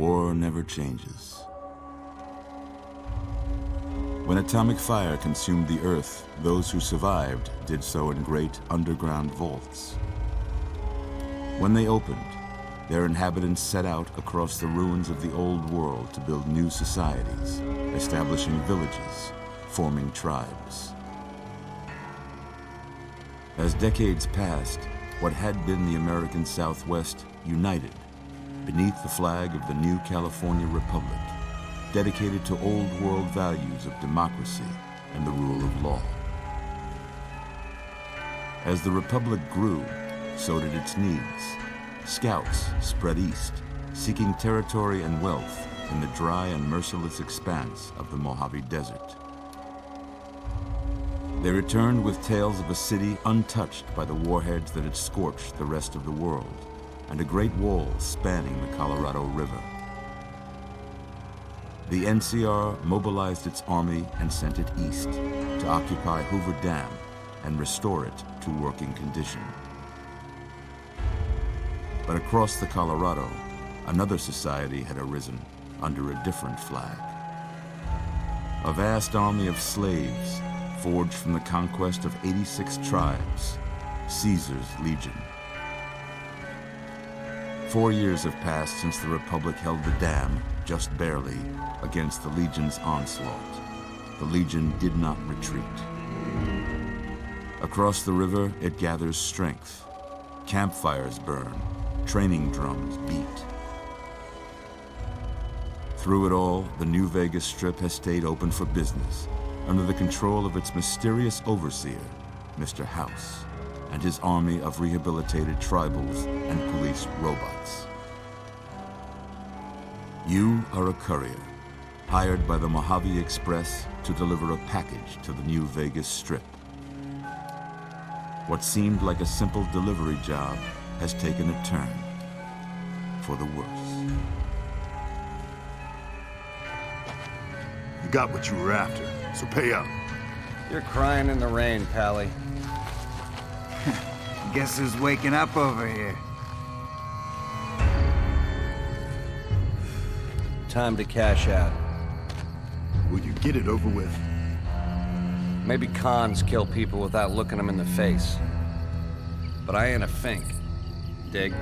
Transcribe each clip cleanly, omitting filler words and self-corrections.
war never changes. When atomic fire consumed the Earth, those who survived did so in great underground vaults. When they opened, their inhabitants set out across the ruins of the old world to build new societies, establishing villages, forming tribes. As decades passed, what had been the American Southwest united beneath the flag of the new California Republic, dedicated to old world values of democracy and the rule of law. As the Republic grew, so did its needs. Scouts spread east, seeking territory and wealth in the dry and merciless expanse of the Mojave Desert. They returned with tales of a city untouched by the warheads that had scorched the rest of the world, and a great wall spanning the Colorado River. The NCR mobilized its army and sent it east to occupy Hoover Dam and restore it to working condition. But across the Colorado, another society had arisen under a different flag. A vast army of slaves forged from the conquest of 86 tribes, Caesar's Legion. 4 years have passed since the Republic held the dam, just barely, against the Legion's onslaught. The Legion did not retreat. Across the river, it gathers strength. Campfires burn, training drums beat. Through it all, the New Vegas Strip has stayed open for business, under the control of its mysterious overseer, Mr. House, and his army of rehabilitated tribals and police robots. You are a courier, hired by the Mojave Express to deliver a package to the New Vegas Strip. What seemed like a simple delivery job has taken a turn for the worse. You got what you were after, so pay up. You're crying in the rain, Pally. Guess who's waking up over here? Time to cash out. Will you get it over with? Maybe cons kill people without looking them in the face. But I ain't a fink. Dig?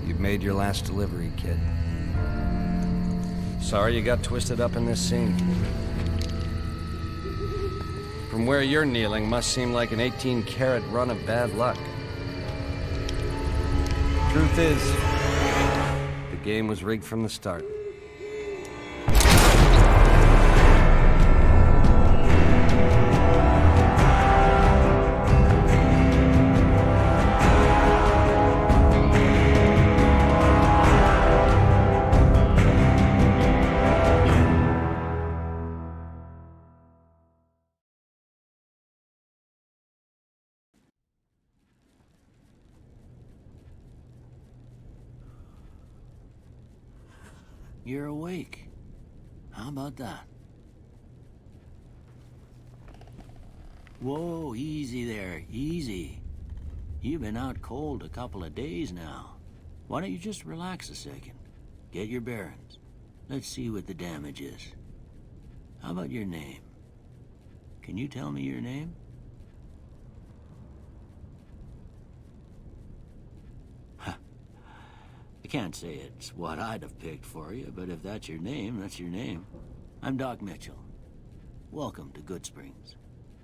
You've made your last delivery, kid. Sorry you got twisted up in this scene. From where you're kneeling must seem like an 18-carat run of bad luck. Truth is, the game was rigged from the start. You're awake. How about that? Whoa, easy there, easy. You've been out cold a couple of days now. Why don't you just relax a second? Get your bearings. Let's see what the damage is. How about your name? Can you tell me your name? I can't say it's what I'd have picked for you, but if that's your name, that's your name. I'm Doc Mitchell. Welcome to Goodsprings.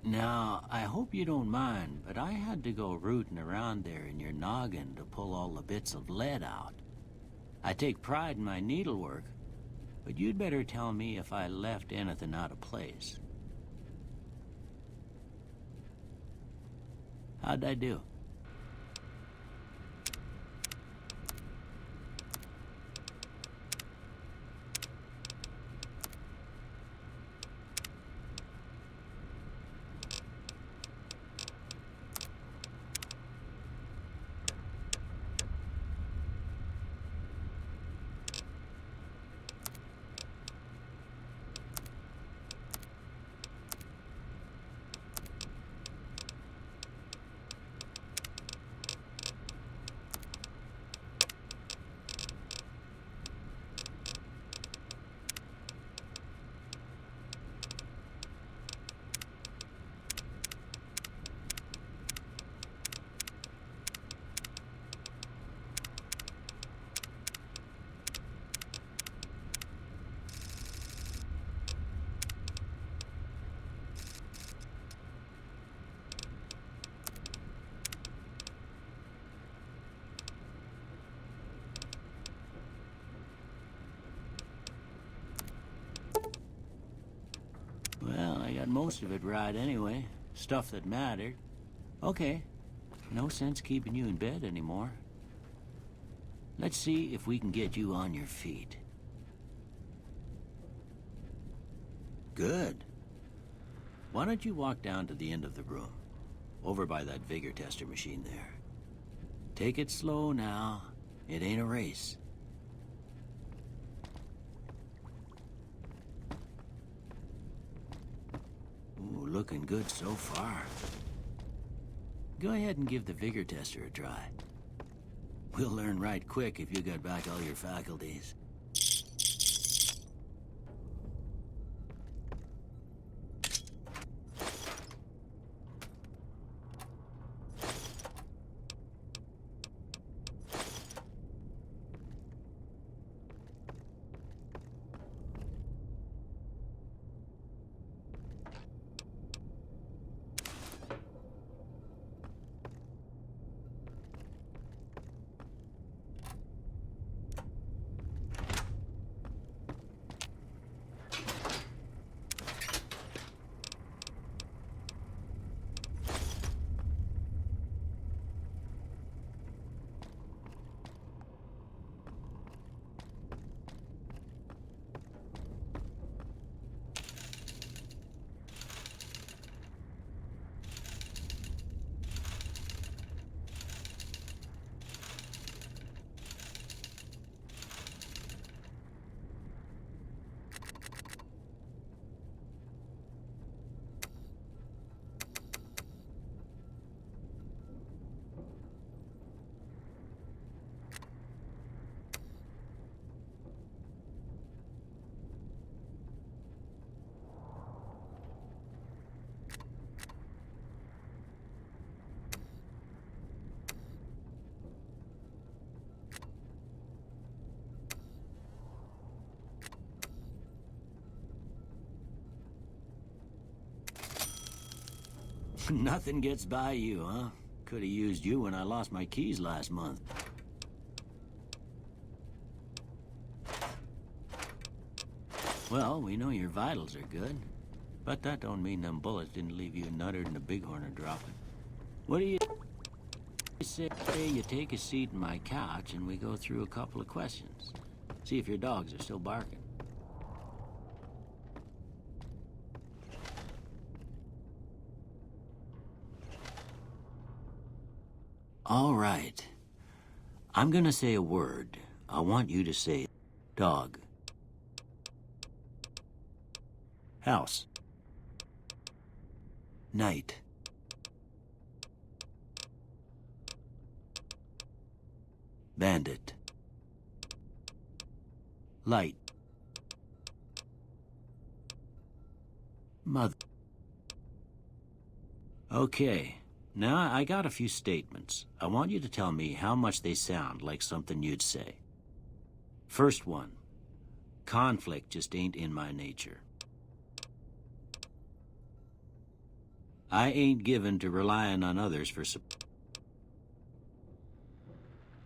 Now, I hope you don't mind, but I had to go rooting around there in your noggin to pull all the bits of lead out. I take pride in my needlework, but you'd better tell me if I left anything out of place. How'd I do? most of it right anyway. Stuff that mattered. Okay. No sense keeping you in bed anymore. Let's see if we can get you on your feet. Good. Why don't you walk down to the end of the room? Over by that vigor tester machine there. Take it slow now. It ain't a race. Ooh, looking good so far. Go ahead and give the vigor tester a try. We'll learn right quick if you got back all your faculties. Nothing gets by you, huh? Could have used you when I lost my keys last month. Well, we know your vitals are good. But that don't mean them bullets didn't leave you nuttered and a bighorner dropping. What do you say you take a seat in my couch and we go through a couple of questions? See if your dogs are still barking. All right. I'm gonna say a word. I want you to say dog. House. Night. Bandit. Light. Mother. Okay. Now, I got a few statements. I want you to tell me how much they sound like something you'd say. First one. Conflict just ain't in my nature. I ain't given to relying on others for support.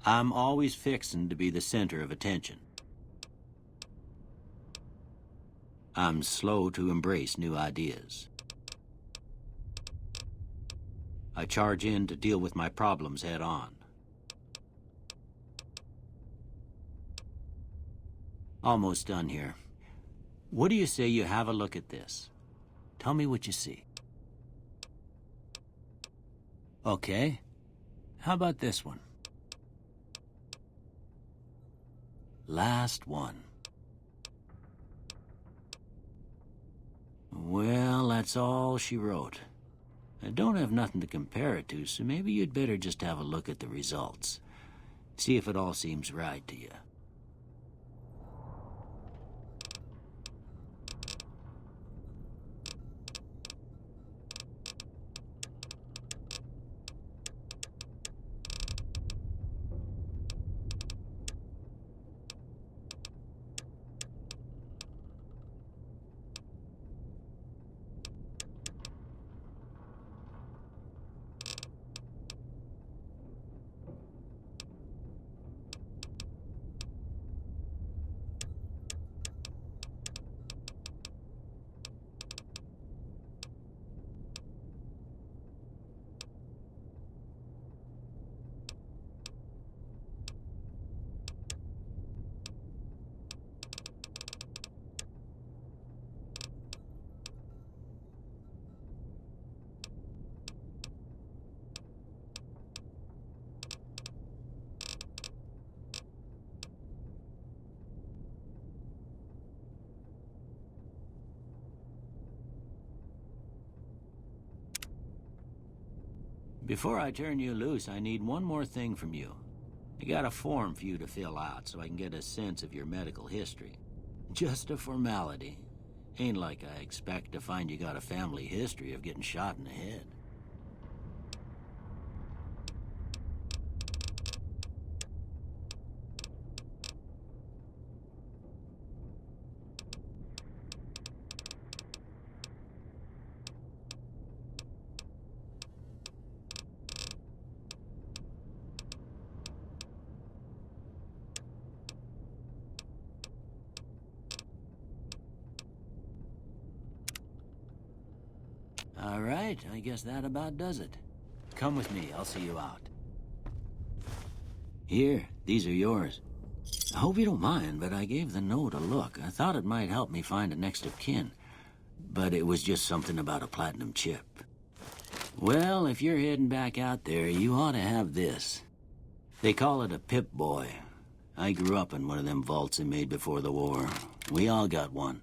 I'm always fixin' to be the center of attention. I'm slow to embrace new ideas. I charge in to deal with my problems head on. Almost done here. What do you say you have a look at this? Tell me what you see. Okay. How about this one? Last one. Well, that's all she wrote. I don't have nothing to compare it to, so maybe you'd better just have a look at the results. See if it all seems right to you. Before I turn you loose, I need one more thing from you. I got a form for you to fill out so I can get a sense of your medical history. Just a formality. Ain't like I expect to find you got a family history of getting shot in the head. All right, I guess that about does it. Come with me, I'll see you out. Here, these are yours. I hope you don't mind, but I gave the note a look. I thought it might help me find a next of kin. But it was just something about a platinum chip. Well, if you're heading back out there, you ought to have this. They call it a Pip-Boy. I grew up in one of them vaults they made before the war. We all got one.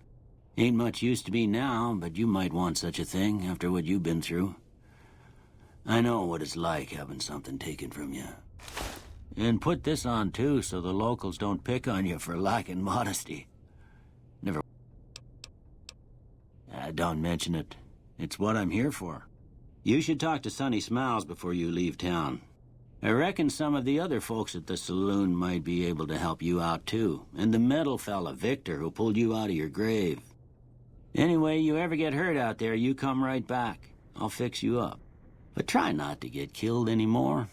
Ain't much use to me now, but you might want such a thing after what you've been through. I know what it's like having something taken from you. And put this on, too, so the locals don't pick on you for lacking modesty. Never... don't mention it. It's what I'm here for. You should talk to Sonny Smiles before you leave town. I reckon some of the other folks at the saloon might be able to help you out, too. And the metal fella, Victor, who pulled you out of your grave. Anyway, you ever get hurt out there, you come right back. I'll fix you up. But try not to get killed anymore.